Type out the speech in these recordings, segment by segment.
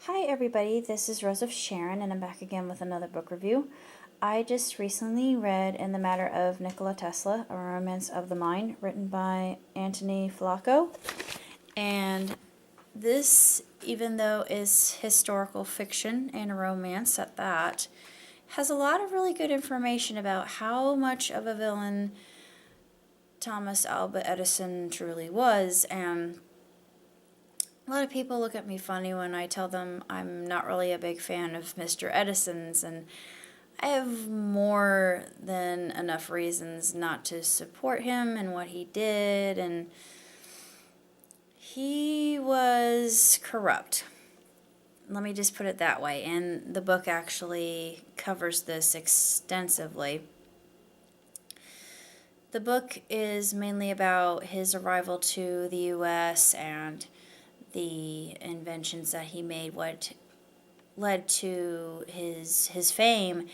Hi everybody, this is Rose of Sharon and I'm back again with another book review. I just recently read In the Matter of Nikola Tesla, A Romance of the Mind, written by Anthony Flacco. And this, even though is historical fiction and a romance at that, has a lot of really good information about how much of a villain Thomas Alva Edison truly was, and a lot of people look at me funny when I tell them I'm not really a big fan of Mr. Edison's, and I have more than enough reasons not to support him and what he did, and he was corrupt. Let me just put it that way, and the book actually covers this extensively. The book is mainly about his arrival to the U.S. and the inventions that he made, what led to his fame,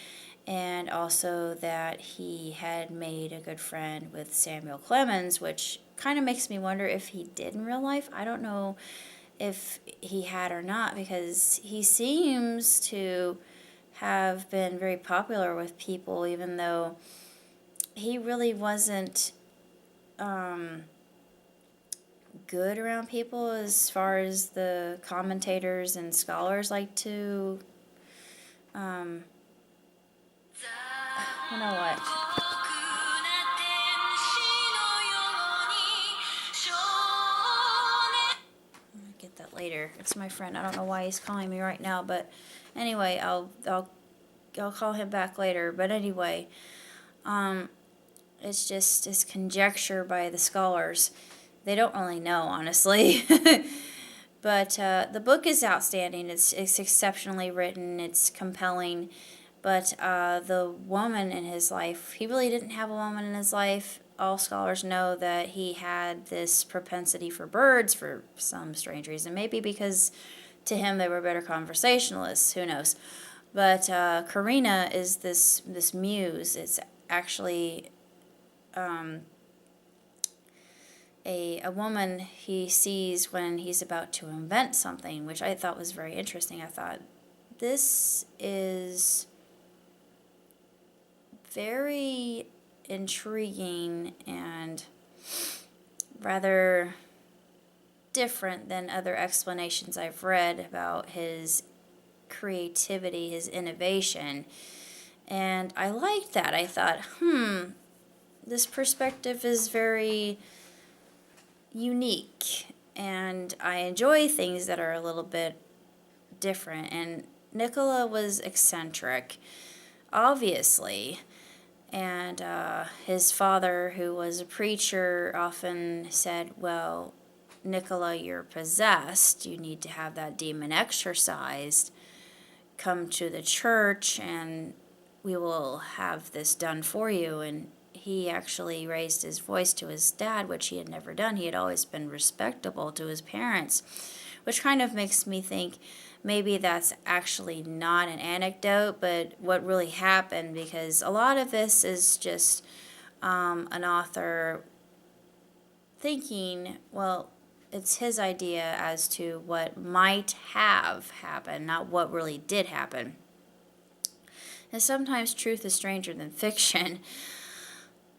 and also that he had made a good friend with Samuel Clemens, which kind of makes me wonder if he did in real life. I don't know if he had or not, because he seems to have been very popular with people, even though he really wasn't good around people, as far as the commentators and scholars like to you know what? I'll get that later. It's my friend. I don't know why he's calling me right now, but anyway, I'll call him back later. But anyway, it's conjecture by the scholars. They don't really know, honestly. But the book is outstanding. It's exceptionally written. It's compelling. But the woman in his life, he really didn't have a woman in his life. All scholars know that he had this propensity for birds for some strange reason. Maybe because to him they were better conversationalists. Who knows? But Karina is this muse. It's actually a woman he sees when he's about to invent something, which I thought was very interesting. I thought, this is very intriguing and rather different than other explanations I've read about his creativity, his innovation. And I liked that. I thought, this perspective is very unique, and I enjoy things that are a little bit different. And Nicola was eccentric, obviously, and his father, who was a preacher, often said, well, Nicola, you're possessed. You need to have that demon exorcised. Come to the church and we will have this done for you. And he actually raised his voice to his dad, which he had never done. He had always been respectable to his parents, which kind of makes me think maybe that's actually not an anecdote, but what really happened, because a lot of this is just an author thinking, well, it's his idea as to what might have happened, not what really did happen. And sometimes truth is stranger than fiction.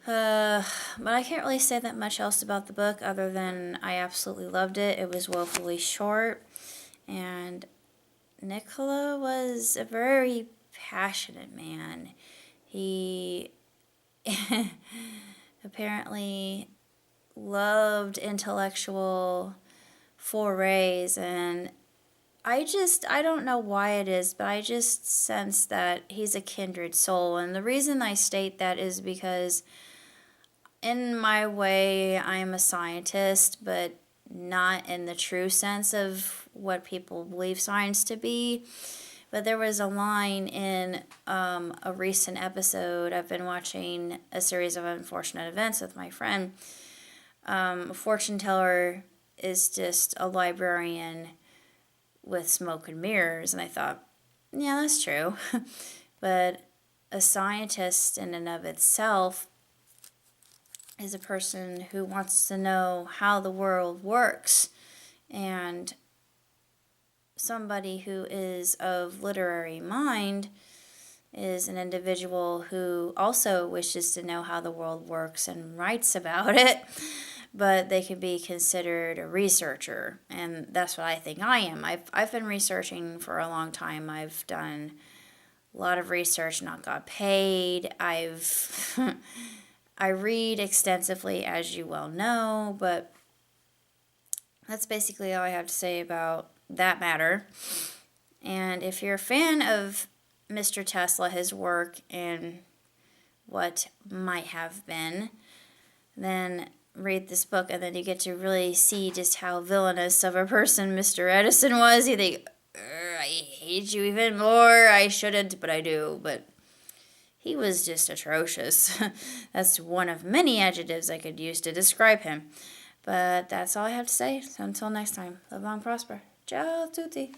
But I can't really say that much else about the book other than I absolutely loved it. It was woefully short, and Nicola was a very passionate man. He apparently loved intellectual forays, and I don't know why it is, but I just sense that he's a kindred soul. And the reason I state that is because in my way, I am a scientist, but not in the true sense of what people believe science to be. But there was a line in a recent episode. I've been watching a series of unfortunate events with my friend. A fortune teller is just a librarian with smoke and mirrors, and I thought, yeah, that's true. But a scientist in and of itself is a person who wants to know how the world works, and somebody who is of literary mind is an individual who also wishes to know how the world works and writes about it, but they could be considered a researcher, and that's what I think I am. I've been researching for a long time. I've done a lot of research, not got paid. I read extensively, as you well know, but that's basically all I have to say about that matter. And if you're a fan of Mr. Tesla, his work, and what might have been, then read this book, and then you get to really see just how villainous of a person Mr. Edison was. You think, I hate you even more. I shouldn't, but I do. But he was just atrocious. That's one of many adjectives I could use to describe him. But that's all I have to say. So until next time, live long, prosper. Ciao tutti.